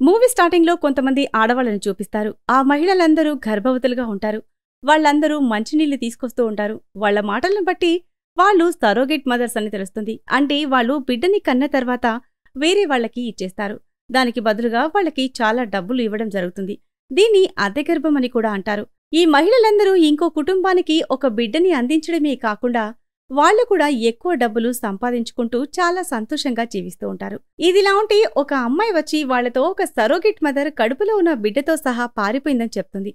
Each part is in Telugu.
మూవీ స్టార్టింగ్లో కొంతమంది ఆడవాళ్ళని చూపిస్తారు. ఆ మహిళలందరూ గర్భవతులుగా ఉంటారు. వాళ్ళందరూ మంచినీళ్లు తీసుకొస్తూ ఉంటారు. వాళ్ళ మాటలను బట్టి వాళ్ళు సరోగేట్ మదర్స్ అని తెలుస్తుంది. అంటే వాళ్ళు బిడ్డని కన్న తర్వాత వేరే వాళ్ళకి ఇచ్చేస్తారు. దానికి బదులుగా వాళ్ళకి చాలా డబ్బులు ఇవ్వడం జరుగుతుంది. దీన్ని అద్దె గర్భం అని కూడా అంటారు. ఈ మహిళలందరూ ఇంకో కుటుంబానికి ఒక బిడ్డని అందించడమే కాకుండా వాళ్ళు కూడా ఎక్కువ డబ్బులు సంపాదించుకుంటూ చాలా సంతోషంగా జీవిస్తూ ఉంటారు. ఇదిలా ఉంటే ఒక అమ్మాయి వచ్చి వాళ్లతో ఒక సరోగేట్ మదర్ కడుపులో ఉన్న బిడ్డతో సహా పారిపోయిందని చెప్తుంది.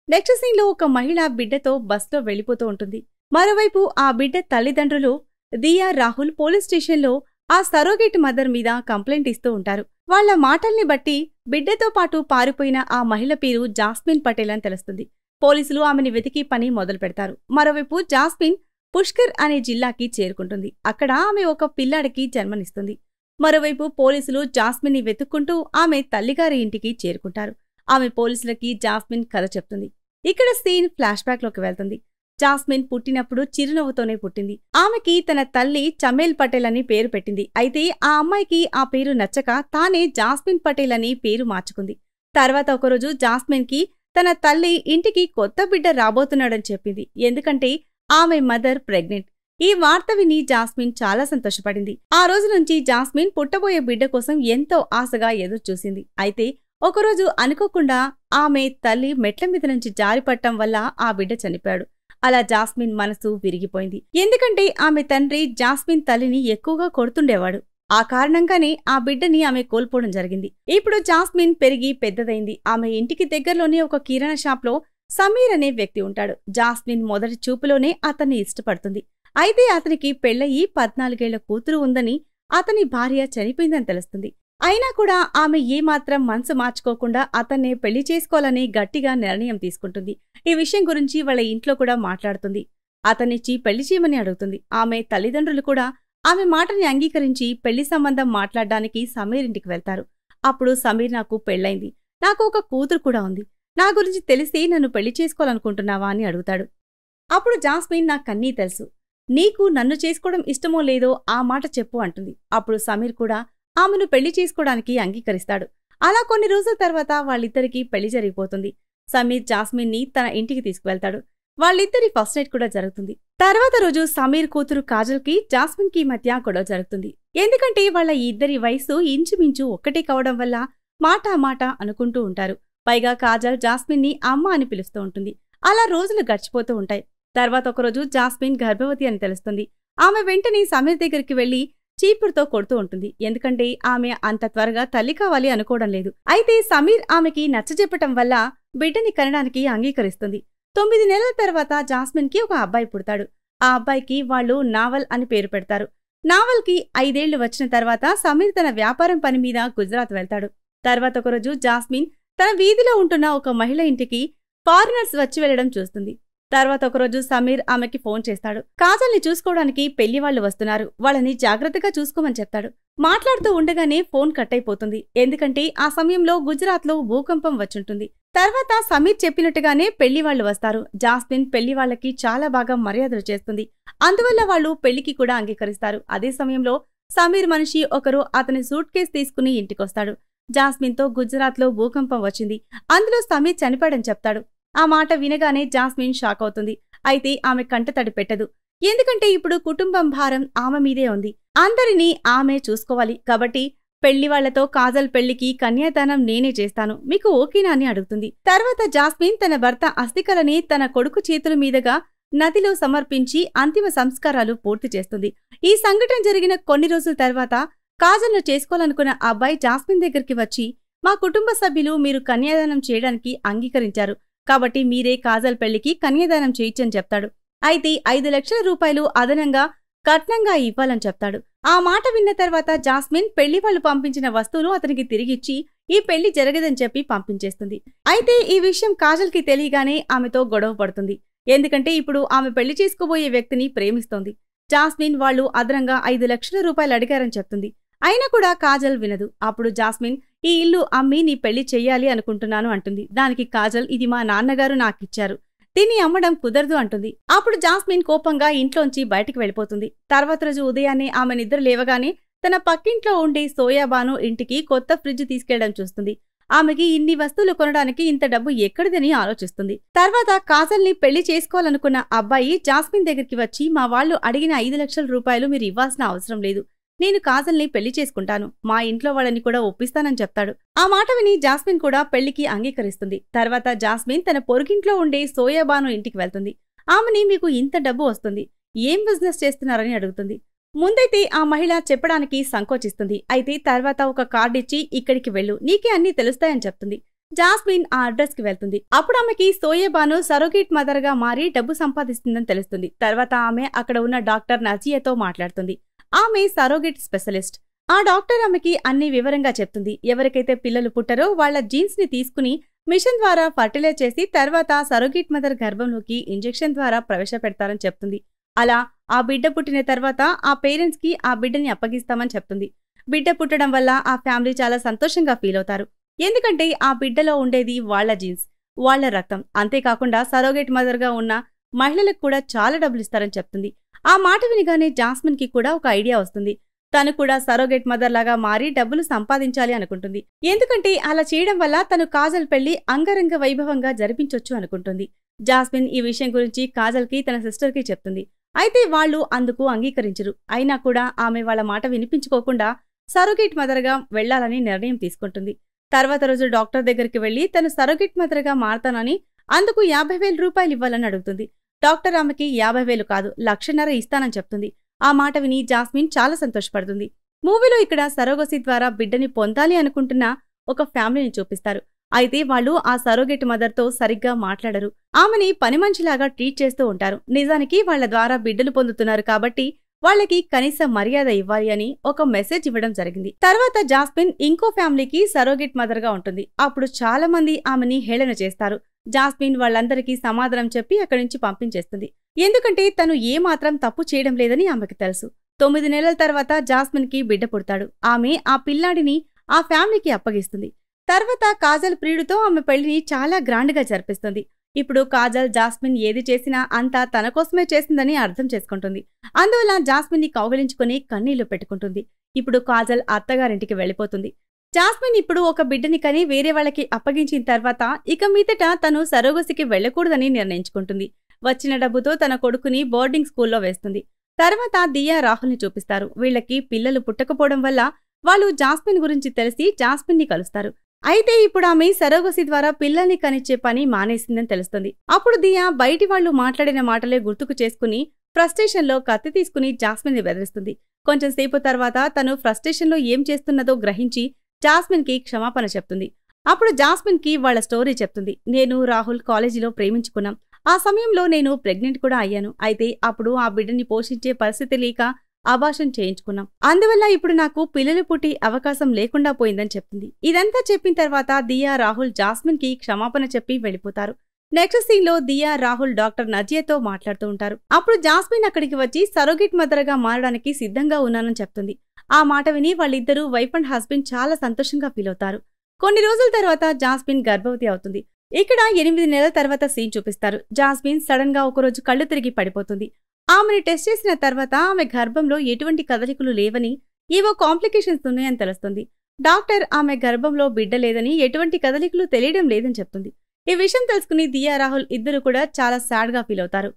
నెక్స్ట్ సీన్లో ఒక మహిళ బిడ్డతో బస్లో వెళ్లిపోతూ ఉంటుంది. మరోవైపు ఆ బిడ్డ తల్లిదండ్రులు దియా, రాహుల్ పోలీస్ స్టేషన్లో ఆ సరోగేట్ మదర్ మీద కంప్లైంట్ ఇస్తూ ఉంటారు. వాళ్ల మాటల్ని బట్టి బిడ్డతో పాటు పారిపోయిన ఆ మహిళ పేరు జాస్మిన్ పటేల్ అని తెలుస్తుంది. పోలీసులు ఆమెని వెతికి పని మొదలు పెడతారు. మరోవైపు జాస్మిన్ పుష్కర్ అనే జిల్లాకి చేరుకుంటుంది. అక్కడ ఆమె ఒక పిల్లాడికి జన్మనిస్తుంది. మరోవైపు పోలీసులు జాస్మిన్ని వెతుక్కుంటూ ఆమె తల్లిగారి ఇంటికి చేరుకుంటారు. ఆమె పోలీసులకి జాస్మిన్ కథ చెప్తుంది. ఇక్కడ సీన్ ఫ్లాష్ బ్యాక్ లోకి వెళ్తుంది. జాస్మిన్ పుట్టినప్పుడు చిరునవ్వుతోనే పుట్టింది. ఆమెకి తన తల్లి చమేల్ పటేల్ అని పేరు పెట్టింది. అయితే ఆ అమ్మాయికి ఆ పేరు నచ్చక తానే జాస్మిన్ పటేల్ అని పేరు మార్చుకుంది. తర్వాత ఒకరోజు జాస్మిన్ కి తన తల్లి ఇంటికి కొత్త బిడ్డ రాబోతున్నాడని చెప్పింది. ఎందుకంటే ఆమె మదర్ ప్రెగ్నెంట్. ఈ వార్త విని జాస్మిన్ చాలా సంతోషపడింది. ఆ రోజు నుంచి జాస్మిన్ పుట్టబోయే బిడ్డ కోసం ఎంతో ఆశగా ఎదురుచూసింది. అయితే ఒకరోజు అనుకోకుండా ఆమె తల్లి మెట్ల మీద నుంచి జారిపడటం వల్ల ఆ బిడ్డ చనిపోయాడు. అలా జాస్మిన్ మనసు విరిగిపోయింది. ఎందుకంటే ఆమె తండ్రి జాస్మిన్ తల్లిని ఎక్కువగా కొడుతుండేవాడు. ఆ కారణంగానే ఆ బిడ్డని ఆమె కోల్పోవడం జరిగింది. ఇప్పుడు జాస్మిన్ పెరిగి పెద్దదైంది. ఆమె ఇంటికి దగ్గరలోనే ఒక కిరాణా షాప్లో సమీర్ అనే వ్యక్తి ఉంటాడు. జాస్మిన్ మొదటి చూపులోనే అతన్ని ఇష్టపడుతుంది. అయితే అతనికి పెళ్లయి 14 ఏళ్ల కూతురు ఉందని, అతని భార్య చనిపోయిందని తెలుస్తుంది. అయినా కూడా ఆమె ఏమాత్రం మనసు మార్చుకోకుండా అతన్నే పెళ్లి చేసుకోవాలని గట్టిగా నిర్ణయం తీసుకుంటుంది. ఈ విషయం గురించి వాళ్ళ ఇంట్లో కూడా మాట్లాడుతుంది. అతన్నిచ్చి పెళ్లి చేయమని అడుగుతుంది. ఆమె తల్లిదండ్రులు కూడా ఆమె మాటని అంగీకరించి పెళ్లి సంబంధం మాట్లాడడానికి సమీర్ ఇంటికి వెళ్తారు. అప్పుడు సమీర్, నాకు పెళ్లైంది, నాకు ఒక కూతురు కూడా ఉంది, నా గురించి తెలిసి నన్ను పెళ్లి చేసుకోవాలనుకుంటున్నావా అని అడుగుతాడు. అప్పుడు జాస్మిన్, నాకన్నీ తెలుసు, నీకు నన్ను చేసుకోవడం ఇష్టమో లేదో ఆ మాట చెప్పు అంటుంది. అప్పుడు సమీర్ కూడా ఆమెను పెళ్లి చేసుకోవడానికి అంగీకరిస్తాడు. అలా కొన్ని రోజుల తర్వాత వాళ్ళిద్దరికీ పెళ్లి జరిగిపోతుంది. సమీర్ జాస్మిన్ని తన ఇంటికి తీసుకువెళ్తాడు. వాళ్ళిద్దరి ఫస్ట్ నైట్ కూడా జరుగుతుంది. తర్వాత రోజు సమీర్ కూతురు కాజల్ కి జాస్మిన్ కి మధ్య గొడవ జరుగుతుంది. ఎందుకంటే వాళ్ళ ఇద్దరి వయసు ఇంచుమించు ఒక్కటే కావడం వల్ల మాట అనుకుంటూ ఉంటారు. పైగా కాజల్ జాస్మిన్ ని అమ్మ అని పిలుస్తూ ఉంటుంది. అలా రోజులు గడిచిపోతూ ఉంటాయి. తర్వాత ఒకరోజు జాస్మిన్ గర్భవతి అని తెలుస్తుంది. ఆమె వెంటనే సమీర్ దగ్గరికి వెళ్లి చీపురుతో కొడుతూ ఉంటుంది. ఎందుకంటే ఆమె అంత త్వరగా తల్లి కావాలి అనుకోవడం లేదు. అయితే సమీర్ ఆమెకి నచ్చజెప్పటం వల్ల బిడ్డని కనడానికి అంగీకరిస్తుంది. 9 నెలల తర్వాత జాస్మిన్ కి ఒక అబ్బాయి పుడతాడు. ఆ అబ్బాయికి వాళ్ళు నావల్ అని పేరు పెడతారు. నావల్ కి 5 ఏళ్లు వచ్చిన తర్వాత సమీర్ తన వ్యాపారం పని మీద గుజరాత్ వెళ్తాడు. తర్వాత ఒకరోజు జాస్మిన్ తన వీధిలో ఉంటున్న ఒక మహిళ ఇంటికి ఫారినర్స్ వచ్చి వెళ్లడం చూస్తుంది. తర్వాత ఒకరోజు సమీర్ ఆమెకి ఫోన్ చేస్తాడు. కాజల్ని చూసుకోవడానికి పెళ్లి వాళ్లు వస్తున్నారు, వాళ్ళని జాగ్రత్తగా చూసుకోమని చెప్తాడు. మాట్లాడుతూ ఉండగానే ఫోన్ కట్ అయిపోతుంది. ఎందుకంటే ఆ సమయంలో గుజరాత్ లో భూకంపం వచ్చుంటుంది. తర్వాత సమీర్ చెప్పినట్టుగానే పెళ్లి వాళ్లు వస్తారు. జాస్మిన్ పెళ్లి వాళ్లకి చాలా బాగా మర్యాదలు చేస్తుంది. అందువల్ల వాళ్ళు పెళ్లికి కూడా అంగీకరిస్తారు. అదే సమయంలో సమీర్ మనిషి ఒకరు అతని సూట్ కేసు తీసుకుని ఇంటికొస్తాడు. జాస్మిన్ తో గుజరాత్ లో భూకంపం వచ్చింది, అందులో సమీర్ చనిపోయాడని చెప్తాడు. ఆ మాట వినగానే జాస్మిన్ షాక్ అవుతుంది. అయితే ఆమె కంటతడి పెట్టదు. ఎందుకంటే ఇప్పుడు కుటుంబం భారం ఆమె మీదే ఉంది. అందరినీ ఆమె చూసుకోవాలి. కాబట్టి పెళ్లి వాళ్లతో కాజల్ పెళ్లికి కన్యాదానం నేనే చేస్తాను, మీకు ఓకేనా అని అడుగుతుంది. తర్వాత జాస్మిన్ తన భర్త అస్థికలని తన కొడుకు చేతుల మీదుగా నదిలో సమర్పించి అంతిమ సంస్కారాలు పూర్తి చేస్తుంది. ఈ సంఘటన జరిగిన కొన్ని రోజుల తర్వాత కాజల్ను చేసుకోవాలనుకున్న అబ్బాయి జాస్మిన్ దగ్గరికి వచ్చి, మా కుటుంబ సభ్యులు మీరు కన్యాదానం చేయడానికి అంగీకరించారు, కాబట్టి మీరే కాజల్ పెళ్లికి కన్యాదానం చేయొచ్చని చెప్తాడు. అయితే 5 లక్షల రూపాయలు అదనంగా కట్నంగా ఇవ్వాలని చెప్తాడు. ఆ మాట విన్న తర్వాత జాస్మిన్ పెళ్లి వాళ్లు పంపించిన వస్తువులు అతనికి తిరిగిచ్చి ఈ పెళ్లి జరగదని చెప్పి పంపించేస్తుంది. అయితే ఈ విషయం కాజల్ కి తెలియగానే ఆమెతో గొడవ పడుతుంది. ఎందుకంటే ఇప్పుడు ఆమె పెళ్లి చేసుకోబోయే వ్యక్తిని ప్రేమిస్తోంది. జాస్మిన్ వాళ్ళు అదనంగా 5 లక్షల రూపాయలు అడిగారని చెప్తుంది. అయినా కూడా కాజల్ వినదు. అప్పుడు జాస్మిన్, ఈ ఇల్లు అమ్మి నీ పెళ్లి చెయ్యాలి అనుకుంటున్నాను అంటుంది. దానికి కాజల్, ఇది మా నాన్నగారు నాకిచ్చారు, దీన్ని అమ్మడం కుదరదు అంటుంది. అప్పుడు జాస్మిన్ కోపంగా ఇంట్లోంచి బయటికి వెళ్ళిపోతుంది. తర్వాత రోజు ఉదయాన్నే ఆమె నిద్ర లేవగానే తన పక్కింట్లో ఉండే సోయాబాను ఇంటికి కొత్త ఫ్రిడ్జ్ తీసుకెళ్లడం చూస్తుంది. ఆమెకి ఇన్ని వస్తువులు కొనడానికి ఇంత డబ్బు ఎక్కడిదని ఆలోచిస్తుంది. తర్వాత కాజల్ని పెళ్లి చేసుకోవాలనుకున్న అబ్బాయి జాస్మిన్ దగ్గరికి వచ్చి, మా వాళ్ళు అడిగిన 5 లక్షల రూపాయలు మీరు ఇవ్వాల్సిన అవసరం లేదు, నేను కాజల్ని పెళ్లి చేసుకుంటాను, మా ఇంట్లో వాళ్ళని కూడా ఒప్పిస్తానని చెప్తాడు. ఆ మాట విని జాస్మిన్ కూడా పెళ్లికి అంగీకరిస్తుంది. తర్వాత జాస్మిన్ తన పొరుగింట్లో ఉండే సోయాబాను ఇంటికి వెళ్తుంది. ఆమెని మీకు ఇంత డబ్బు వస్తుంది, ఏం బిజినెస్ చేస్తున్నారని అడుగుతుంది. ముందైతే ఆ మహిళ చెప్పడానికి సంకోచిస్తుంది. అయితే తర్వాత ఒక కార్డు ఇచ్చి ఇక్కడికి వెళ్ళు, నీకే అన్నీ తెలుస్తాయని చెప్తుంది. జాస్మిన్ ఆ అడ్రస్ కి వెళ్తుంది. అప్పుడు ఆమెకి సోయేబాను సరోగేట్ మదర్ గా మారి డబ్బు సంపాదిస్తుందని తెలుస్తుంది. తర్వాత ఆమె అక్కడ ఉన్న డాక్టర్ నజియాతో మాట్లాడుతుంది. ఆమె సరోగేట్ స్పెషలిస్ట్. ఆ డాక్టర్ ఆమెకి అన్ని వివరంగా చెప్తుంది. ఎవరికైతే పిల్లలు పుట్టరో వాళ్ల జీన్స్ ని తీసుకుని మిషన్ ద్వారా ఫర్టిలైజ్ చేసి తర్వాత సరోగేట్ మదర్ గర్భంలోకి ఇంజెక్షన్ ద్వారా ప్రవేశపెడతారని చెప్తుంది. అలా ఆ బిడ్డ పుట్టిన తర్వాత ఆ పేరెంట్స్ కి ఆ బిడ్డని అప్పగిస్తామని చెప్తుంది. బిడ్డ పుట్టడం వల్ల ఆ ఫ్యామిలీ చాలా సంతోషంగా ఫీల్ అవుతారు. ఎందుకంటే ఆ బిడ్డలో ఉండేది వాళ్ల జీన్స్, వాళ్ల రక్తం. అంతేకాకుండా సరోగేట్ మదర్ గా ఉన్న మహిళలకు కూడా చాలా డబ్బులిస్తారని చెప్తుంది. ఆ మాట వినిగానే జాస్మిన్ కి కూడా ఒక ఐడియా వస్తుంది. తను కూడా సరోగేట్ మదర్ లాగా మారి డబ్బులు సంపాదించాలి అనుకుంటుంది. ఎందుకంటే అలా చేయడం వల్ల తను కాజల్ పెళ్లి అంగరంగ వైభవంగా జరిపించొచ్చు అనుకుంటుంది. జాస్మిన్ ఈ విషయం గురించి కాజల్ కి తన సిస్టర్ కి చెప్తుంది. అయితే వాళ్లు అందుకు అంగీకరించరు. అయినా కూడా ఆమె వాళ్ల మాట వినిపించుకోకుండా సరోగేట్ మదర్ గా వెళ్లాలని నిర్ణయం తీసుకుంటుంది. తర్వాత రోజు డాక్టర్ దగ్గరికి వెళ్లి తను సరోగేట్ మదర్ గా మారతానని, అందుకు 50,000 రూపాయలు ఇవ్వాలని అడుగుతుంది. డాక్టర్ ఆమెకి 50,000 కాదు, 1,50,000 ఇస్తానని చెప్తుంది. ఆ మాట విని జాస్మిన్ చాలా సంతోషపడుతుంది. మూవీలో ఇక్కడ సరోగసీ ద్వారా బిడ్డని పొందాలి అనుకుంటున్న ఒక ఫ్యామిలీని చూపిస్తారు. అయితే వాళ్ళు ఆ సరోగేట్ మదర్ తో సరిగ్గా మాట్లాడరు. ఆమెని పని మనిషిలాగా ట్రీట్ చేస్తూ ఉంటారు. నిజానికి వాళ్ల ద్వారా బిడ్డలు పొందుతున్నారు కాబట్టి వాళ్ళకి కనీస మర్యాద ఇవ్వాలి అని ఒక మెసేజ్ ఇవ్వడం జరిగింది. తర్వాత జాస్మిన్ ఇంకో ఫ్యామిలీకి సరోగేట్ మదర్ గా ఉంటుంది. అప్పుడు చాలా మంది ఆమెని హేళన చేస్తారు. జాస్మిన్ వాళ్ళందరికీ సమాధానం చెప్పి అక్కడి నుంచి పంపించేస్తుంది. ఎందుకంటే తను ఏమాత్రం తప్పు చేయడం లేదని ఆమెకు తెలుసు. 9 నెలల తర్వాత జాస్మిన్ కి బిడ్డ పుడతాడు. ఆమె ఆ పిల్లాడిని ఆ ఫ్యామిలీకి అప్పగిస్తుంది. తర్వాత కాజల్ ప్రియుడితో ఆమె పెళ్లిని చాలా గ్రాండ్ గా జరిపిస్తుంది. ఇప్పుడు కాజల్ జాస్మిన్ ఏది చేసినా అంతా తన కోసమే చేసిందని అర్థం చేసుకుంటుంది. అందువల్ల జాస్మిన్ ని కౌగిలించుకుని కన్నీళ్లు పెట్టుకుంటుంది. ఇప్పుడు కాజల్ అత్తగారింటికి వెళ్లిపోతుంది. జాస్మిన్ ఇప్పుడు ఒక బిడ్డని కని వేరే వాళ్ళకి అప్పగించిన తర్వాత ఇక మీదట తను సరోగసికి వెళ్లకూడదని నిర్ణయించుకుంటుంది. వచ్చిన డబ్బుతో తన కొడుకుని బోర్డింగ్ స్కూల్లో వేస్తుంది. తర్వాత దియా రాహుల్ని చూపిస్తారు. వీళ్లకి పిల్లలు పుట్టకపోవడం వల్ల వాళ్ళు జాస్మిన్ గురించి తెలిసి జాస్మిన్ ని కలుస్తారు. అయితే ఇప్పుడు ఆమె సరోగసి ద్వారా పిల్లల్ని కనిచ్చే పని మానేసిందని తెలుస్తుంది. అప్పుడు దియా బయటి వాళ్లు మాట్లాడిన మాటలే గుర్తుకు చేసుకుని ఫ్రస్ట్రేషన్ లో కత్తి తీసుకుని జాస్మిన్ ని బెదిరిస్తుంది. కొంచెం సేపు తర్వాత తను ఫ్రస్ట్రేషన్ లో ఏం చేస్తున్నదో గ్రహించి జాస్మిన్ కి క్షమాపణ చెప్తుంది. అప్పుడు జాస్మిన్ కి వాళ్ల స్టోరీ చెప్తుంది. నేను రాహుల్ కాలేజీలో ప్రేమించుకున్నాం. ఆ సమయంలో నేను ప్రెగ్నెంట్ కూడా అయ్యాను. అయితే అప్పుడు ఆ బిడ్డని పోషించే పరిస్థితి లేక అబార్షన్ చేయించుకున్నాం. అందువల్ల ఇప్పుడు నాకు పిల్లలు పుట్టి అవకాశం లేకుండా పోయిందని చెప్తుంది. ఇదంతా చెప్పిన తర్వాత దియా రాహుల్ జాస్మిన్ కి క్షమాపణ చెప్పి వెళ్లిపోతారు. నెక్స్ట్ సీన్ లో దియా రాహుల్ డాక్టర్ నజియాతో మాట్లాడుతూ ఉంటారు. అప్పుడు జాస్మిన్ అక్కడికి వచ్చి సరోగేట్ మదర్ గా మారడానికి సిద్ధంగా ఉన్నానని చెప్తుంది. ఆ మాట విని వాళ్ళిద్దరూ వైఫ్ అండ్ హస్బెండ్ చాలా సంతోషంగా ఫీల్ అవుతారు. కొన్ని రోజుల తర్వాత జాస్మిన్ గర్భవతి అవుతుంది. ఇక్కడ 8 నెలల తర్వాత సీన్ చూపిస్తారు. జాస్మిన్ సడన్ గా ఒకరోజు కళ్ళు తిరిగి పడిపోతుంది. ఆమెని టెస్ట్ చేసిన తర్వాత ఆమె గర్భంలో ఎటువంటి కదలికలు లేవని, ఏవో కాంప్లికేషన్స్ ఉన్నాయని తెలుస్తుంది. డాక్టర్ ఆమె గర్భంలో బిడ్డ లేదని, ఎటువంటి కదలికలు తెలియడం లేదని చెప్తుంది. ఈ విషయం తెలుసుకుని దియా రాహుల్ ఇద్దరు కూడా చాలా సాడ్ గా ఫీల్ అవుతారు.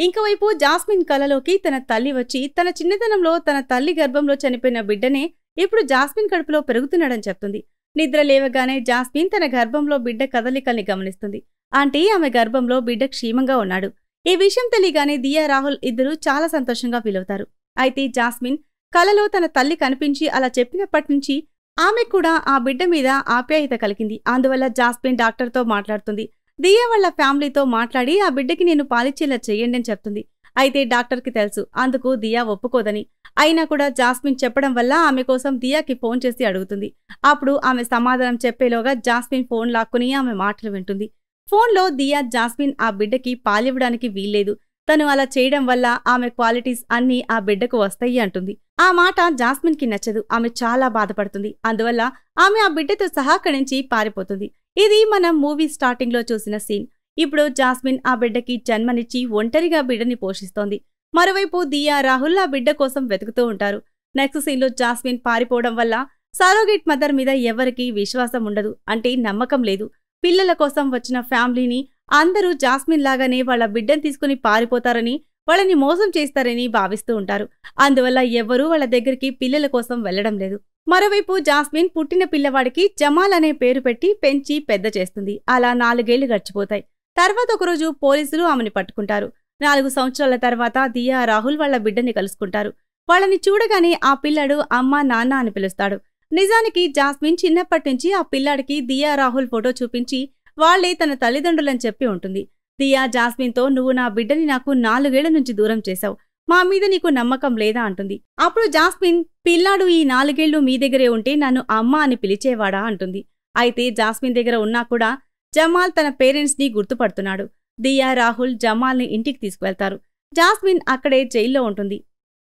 ఇంకోవైపు జాస్మిన్ కలలోకి తన తల్లి వచ్చి తన చిన్నతనంలో తన తల్లి గర్భంలో చనిపోయిన బిడ్డనే ఇప్పుడు జాస్మిన్ కడుపులో పెరుగుతున్నాడని చెప్తుంది. నిద్ర లేవగానే జాస్మిన్ తన గర్భంలో బిడ్డ కదలికల్ని గమనిస్తుంది. అంటే ఆమె గర్భంలో బిడ్డ క్షేమంగా ఉన్నాడు. ఈ విషయం తెలియగానే దియా రాహుల్ ఇద్దరూ చాలా సంతోషంగా ఫీల్ అవుతారు. అయితే జాస్మిన్ కలలో తన తల్లి కనిపించి అలా చెప్పినప్పటి నుంచి ఆమె కూడా ఆ బిడ్డ మీద ఆప్యాయత కలిగింది. అందువల్ల జాస్మిన్ డాక్టర్తో మాట్లాడుతుంది. దియా వాళ్ల ఫ్యామిలీతో మాట్లాడి ఆ బిడ్డకి నేను పాలిచ్చేలా చెయ్యండి అని చెప్తుంది. అయితే డాక్టర్కి తెలుసు, అందుకు దియా ఒప్పుకోదని. అయినా కూడా జాస్మిన్ చెప్పడం వల్ల ఆమె కోసం దియాకి ఫోన్ చేసి అడుగుతుంది. అప్పుడు ఆమె సమాధానం చెప్పేలోగా జాస్మిన్ ఫోన్ లాక్కుని ఆమె మాటలు వింటుంది. ఫోన్లో దియా జాస్మిన్ ఆ బిడ్డకి పాలివ్వడానికి వీల్లేదు, తను అలా చేయడం వల్ల ఆమె క్వాలిటీస్ అన్నీ ఆ బిడ్డకు వస్తాయి అంటుంది. ఆ మాట జాస్మిన్ కి నచ్చదు. ఆమె చాలా బాధపడుతుంది. అందువల్ల ఆమె ఆ బిడ్డతో సహా అక్కడి నుంచి పారిపోతుంది. ఇది మనం మూవీ స్టార్టింగ్ లో చూసిన సీన్. ఇప్పుడు జాస్మిన్ ఆ బిడ్డకి జన్మనిచ్చి ఒంటరిగా బిడ్డని పోషిస్తోంది. మరోవైపు దియా రాహుల్ ఆ బిడ్డ కోసం వెతుకుతూ ఉంటారు. నెక్స్ట్ సీన్ లో జాస్మిన్ పారిపోవడం వల్ల సరోగేట్ మదర్ మీద ఎవరికీ విశ్వాసం ఉండదు, అంటే నమ్మకం లేదు. పిల్లల కోసం వచ్చిన ఫ్యామిలీని అందరూ జాస్మిన్ లాగానే వాళ్ళ బిడ్డను తీసుకుని పారిపోతారని, వాళ్ళని మోసం చేస్తారని భావిస్తూ ఉంటారు. అందువల్ల ఎవ్వరూ వాళ్ళ దగ్గరికి పిల్లల కోసం వెళ్లడం లేదు. మరోవైపు జాస్మిన్ పుట్టిన పిల్లవాడికి జమాల్ అనే పేరు పెట్టి పెంచి పెద్ద చేస్తుంది. అలా 4 ఏళ్లు గడిచిపోతాయి. తర్వాత ఒకరోజు పోలీసులు ఆమెని పట్టుకుంటారు. 4 సంవత్సరాల తర్వాత దియా, రాహుల్ వాళ్ళ బిడ్డని కలుసుకుంటారు. వాళ్ళని చూడగానే ఆ పిల్లాడు అమ్మా, నాన్న అని పిలుస్తాడు. నిజానికి జాస్మిన్ చిన్నప్పటినుంచి ఆ పిల్లాడికి దియా, రాహుల్ ఫోటో చూపించి వాళ్లే తన తల్లిదండ్రులని చెప్పి ఉంటుంది. దియా జాస్మిన్తో, నువ్వు నా బిడ్డని నాకు 4 ఏళ్ల నుంచి దూరం చేశావు, మా మీద నీకు నమ్మకం లేదా అంటుంది. అప్పుడు జాస్మిన్, పిల్లాడు ఈ 4 ఏళ్లు మీ దగ్గరే ఉంటే నన్ను అమ్మ అని పిలిచేవాడా అంటుంది. అయితే జాస్మిన్ దగ్గర ఉన్నా కూడా జమాల్ తన పేరెంట్స్ని గుర్తుపడుతున్నాడు. దియా, రాహుల్ జమాల్ని ఇంటికి తీసుకువెళ్తారు. జాస్మిన్ అక్కడే జైల్లో ఉంటుంది.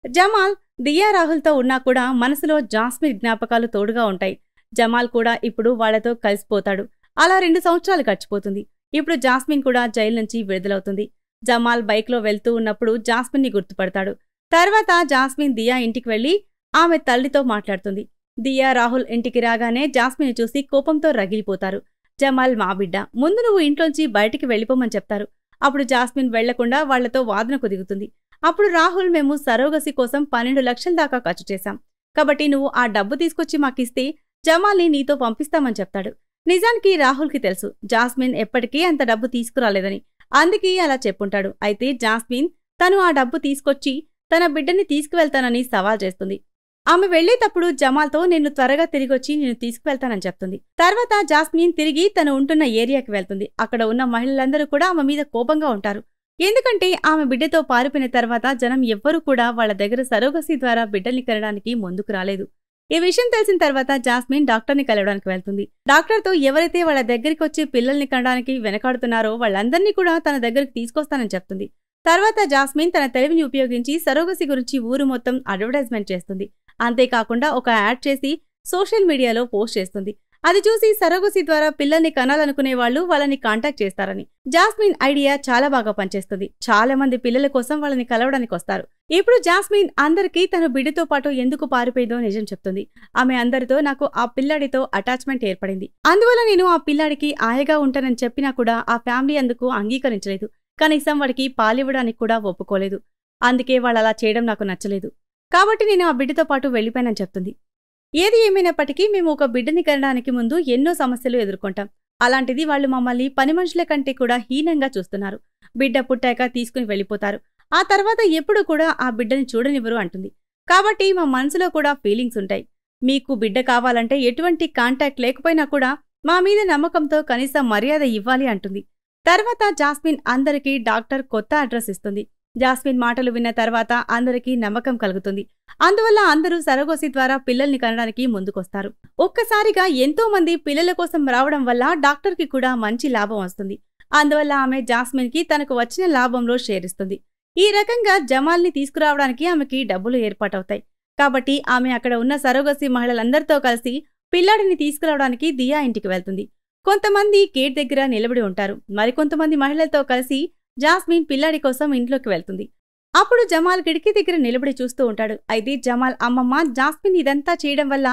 జమాల్ దియా, రాహుల్తో ఉన్నా కూడా మనసులో జాస్మిన్ జ్ఞాపకాలు తోడుగా ఉంటాయి. జమాల్ కూడా ఇప్పుడు వాళ్లతో కలిసిపోతాడు. అలా 2 సంవత్సరాలు గడిచిపోతుంది. ఇప్పుడు జాస్మిన్ కూడా జైలు నుంచి విడుదలవుతుంది. జమాల్ బైక్లో వెళ్తూ ఉన్నప్పుడు జాస్మిన్ని గుర్తుపడతాడు. తర్వాత జాస్మిన్ దియా ఇంటికి వెళ్లి ఆమె తల్లితో మాట్లాడుతుంది. దియా, రాహుల్ ఇంటికి రాగానే జాస్మిన్ని చూసి కోపంతో రగిలిపోతారు. జమాల్ మా బిడ్డ, ముందు నువ్వు ఇంట్లోంచి బయటికి వెళ్ళిపోమని చెప్తారు. అప్పుడు జాస్మిన్ వెళ్లకుండా వాళ్లతో వాదనకు దిగుతుంది. అప్పుడు రాహుల్, మేము సరోగసి కోసం 12 లక్షల దాకా ఖర్చు చేశాం, కాబట్టి నువ్వు ఆ డబ్బు తీసుకొచ్చి మాకిస్తే జమాల్ని నీతో పంపిస్తామని చెప్తాడు. నిజానికి రాహుల్కి తెలుసు జాస్మిన్ ఎప్పటికీ అంత డబ్బు తీసుకురాలేదని, అందుకే అలా చెప్పుంటాడు. అయితే జాస్మిన్ తను ఆ డబ్బు తీసుకొచ్చి తన బిడ్డని తీసుకువెళ్తానని సవాల్ చేస్తుంది. ఆమె వెళ్లేటప్పుడు జమాల్తో, నేను త్వరగా తిరిగొచ్చి నిన్ను తీసుకువెళ్తానని చెప్తుంది. తర్వాత జాస్మిన్ తిరిగి తను ఉంటున్న ఏరియాకి వెళ్తుంది. అక్కడ ఉన్న మహిళలందరూ కూడా ఆమె మీద కోపంగా ఉంటారు. ఎందుకంటే ఆమె బిడ్డతో పారిపోయిన తర్వాత జనం ఎవ్వరూ కూడా వాళ్ల దగ్గర సరోగసి ద్వారా బిడ్డల్ని కనడానికి ముందుకు రాలేదు. ఈ విషయం తెలిసిన తర్వాత జాస్మిన్ డాక్టర్ని కలవడానికి వెళ్తుంది. డాక్టర్తో ఎవరైతే వాళ్ళ దగ్గరికి వచ్చి పిల్లల్ని కనడానికి వెనకాడుతున్నారో వాళ్ళందర్నీ కూడా తన దగ్గరికి తీసుకొస్తానని చెప్తుంది. తర్వాత జాస్మిన్ తన తెలివిని ఉపయోగించి సరోగసి గురించి ఊరు మొత్తం అడ్వర్టైజ్మెంట్ చేస్తుంది. అంతేకాకుండా ఒక యాడ్ చేసి సోషల్ మీడియాలో పోస్ట్ చేస్తుంది. అది చూసి సరోగసి ద్వారా పిల్లల్ని కనాలనుకునే వాళ్ళు వాళ్ళని కాంటాక్ట్ చేస్తారని. జాస్మిన్ ఐడియా చాలా బాగా పనిచేస్తుంది. చాలా మంది పిల్లల కోసం వాళ్ళని కలవడానికి వస్తారు. ఇప్పుడు జాస్మిన్ అందరికీ తన బిడ్డతో పాటు ఎందుకు పారిపోయిందో నిజం చెప్తుంది. ఆమె అందరితో, నాకు ఆ పిల్లాడితో అటాచ్మెంట్ ఏర్పడింది, అందువల్ల నేను ఆ పిల్లాడికి ఆయగా ఉంటానని చెప్పినా కూడా ఆ ఫ్యామిలీ అందుకు అంగీకరించలేదు. కనీసం వాడికి పాలివ్వడానికి కూడా ఒప్పుకోలేదు. అందుకే వాళ్ళలా చేయడం నాకు నచ్చలేదు, కాబట్టి నేను ఆ బిడ్డతో పాటు వెళ్లిపోయానని చెప్తుంది. ఏది ఏమైనప్పటికీ మేము ఒక బిడ్డని కనడానికి ముందు ఎన్నో సమస్యలు ఎదుర్కొంటాం. అలాంటిది వాళ్ళు మమ్మల్ని పని మనుషుల కంటే కూడా హీనంగా చూస్తున్నారు. బిడ్డ పుట్టాక తీసుకుని వెళ్ళిపోతారు. ఆ తర్వాత ఎప్పుడు కూడా ఆ బిడ్డని చూడనివ్వరు అంటుంది. కాబట్టి మా మనసులో కూడా ఫీలింగ్స్ ఉంటాయి. మీకు బిడ్డ కావాలంటే ఎటువంటి కాంటాక్ట్ లేకపోయినా కూడా మా మీద నమ్మకంతో కనీసం మర్యాద ఇవ్వాలి అంటుంది. తర్వాత జాస్మిన్ అందరికీ డాక్టర్ కొత్త అడ్రస్ ఇస్తుంది. జాస్మిన్ మాటలు విన్న తర్వాత అందరికీ నమ్మకం కలుగుతుంది. అందువల్ల అందరూ సరోగసి ద్వారా పిల్లల్ని కనడానికి ముందుకొస్తారు. ఒక్కసారిగా ఎంతో మంది పిల్లల కోసం రావడం వల్ల డాక్టర్కి కూడా మంచి లాభం వస్తుంది. అందువల్ల ఆమె జాస్మిన్కి తనకు వచ్చిన లాభంలో షేర్ ఇస్తుంది. ఈ రకంగా జమాల్ని తీసుకురావడానికి ఆమెకి డబ్బులు ఏర్పాటవుతాయి. కాబట్టి ఆమె అక్కడ ఉన్న సరోగసి మహిళలందరితో కలిసి పిల్లాడిని తీసుకురావడానికి దియా ఇంటికి వెళ్తుంది. కొంతమంది గేట్ దగ్గర నిలబడి ఉంటారు. మరికొంతమంది మహిళలతో కలిసి జాస్మిన్ పిల్లాడి కోసం ఇంట్లోకి వెళ్తుంది. అప్పుడు జమాల్ కిటికీ దగ్గర నిలబడి చూస్తూ ఉంటాడు. అయితే జమాల్ అమ్మమ్మ, జాస్మిన్ ఇదంతా చేయడం వల్ల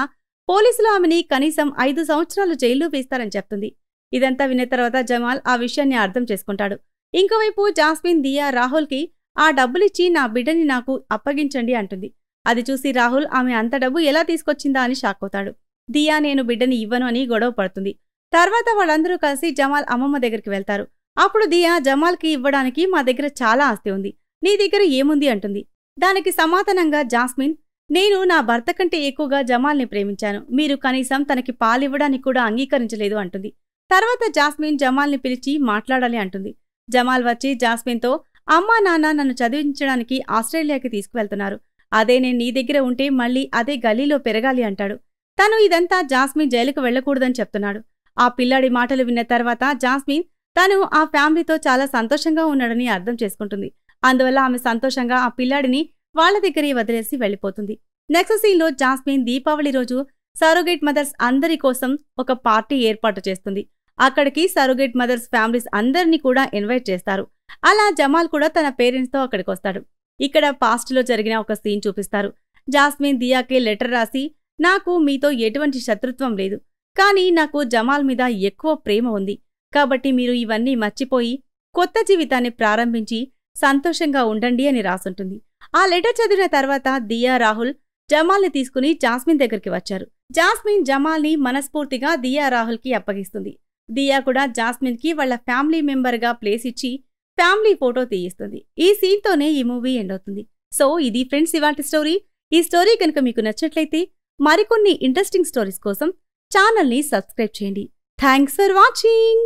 పోలీసులు ఆమెని కనీసం 5 సంవత్సరాలు జైల్లో వేస్తారని చెప్తుంది. ఇదంతా విన్న తర్వాత జమాల్ ఆ విషయాన్ని అర్థం చేసుకుంటాడు. ఇంకోవైపు జాస్మిన్ దియా, రాహుల్కి ఆ డబ్బులిచ్చి నా బిడ్డని నాకు అప్పగించండి అంటుంది. అది చూసి రాహుల్ ఆమె అంత డబ్బు ఎలా తీసుకొచ్చిందా అని షాక్ అవుతాడు. దియా, నేను బిడ్డని ఇవ్వను అని గొడవ పడుతుంది. తర్వాత వాళ్ళందరూ కలిసి జమాల్ అమ్మమ్మ దగ్గరికి వెళ్తారు. అప్పుడు దియా, జమాల్కి ఇవ్వడానికి మా దగ్గర చాలా ఆస్తి ఉంది, నీ దగ్గర ఏముంది అంటుంది. దానికి సమాధానంగా జాస్మిన్, నేను నా భర్త కంటే ఎక్కువగా జమాల్ని ప్రేమించాను, మీరు కనీసం తనకి పాలివ్వడానికి కూడా అంగీకరించలేదు అంటుంది. తర్వాత జాస్మిన్ జమాల్ని పిలిచి మాట్లాడాలి అంటుంది. జమాల్ వచ్చి జాస్మిన్తో, అమ్మా నాన్న నన్ను చదివించడానికి ఆస్ట్రేలియాకి తీసుకువెళ్తున్నారు, అదే నేను నీ దగ్గర ఉంటే మళ్ళీ అదే గలీలో పెరగాలి అంటాడు. తను ఇదంతా జాస్మిన్ జైలుకు వెళ్లకూడదని చెప్తున్నాడు. ఆ పిల్లాడి మాటలు విన్న తర్వాత జాస్మిన్ తను ఆ ఫ్యామిలీతో చాలా సంతోషంగా ఉన్నాడని అర్థం చేసుకుంటుంది. అందువల్ల ఆమె సంతోషంగా ఆ పిల్లాడిని వాళ్ల దగ్గరే వదిలేసి వెళ్లిపోతుంది. నెక్స్ట్ సీన్లో జాస్మిన్ దీపావళి రోజు సరోగేట్ మదర్స్ అందరి కోసం ఒక పార్టీ ఏర్పాటు చేస్తుంది. అక్కడికి సరోగేట్ మదర్స్ ఫ్యామిలీస్ అందరినీ కూడా ఇన్వైట్ చేస్తారు. అలా జమాల్ కూడా తన పేరెంట్స్తో అక్కడికి వస్తాడు. ఇక్కడ పాస్ట్లో జరిగిన ఒక సీన్ చూపిస్తారు. జాస్మిన్ దియాకి లెటర్ రాసి నాకు మీతో ఎటువంటి శత్రుత్వం లేదు, కానీ నాకు జమాల్ మీద ఎక్కువ ప్రేమ ఉంది. కాబట్టి మీరు ఇవన్నీ మర్చిపోయి కొత్త జీవితాన్ని ప్రారంభించి సంతోషంగా ఉండండి అని రాసుంటుంది. ఆ లెటర్ చదివిన తర్వాత దియా, రాహుల్ జమాల్ని తీసుకుని జాస్మిన్ దగ్గరికి వచ్చారు. జాస్మిన్ జమాల్ని మనస్ఫూర్తిగా దియా, రాహుల్కి అప్పగిస్తుంది. దియా కూడా జాస్మిన్కి వాళ్ళ ఫ్యామిలీ మెంబర్గా ప్లేస్ ఇచ్చి ఫ్యామిలీ ఫోటో తీయిస్తుంది. ఈ సీన్తోనే ఈ మూవీ ఎండ్ అవుతుంది. సో ఇది ఫ్రెండ్స్ ఇవాల్టి స్టోరీ. ఈ స్టోరీ కనుక మీకు నచ్చినట్లయితే మరికొన్ని ఇంట్రెస్టింగ్ స్టోరీస్ కోసం ఛానల్ని సబ్స్క్రైబ్ చేయండి. Thanks for watching.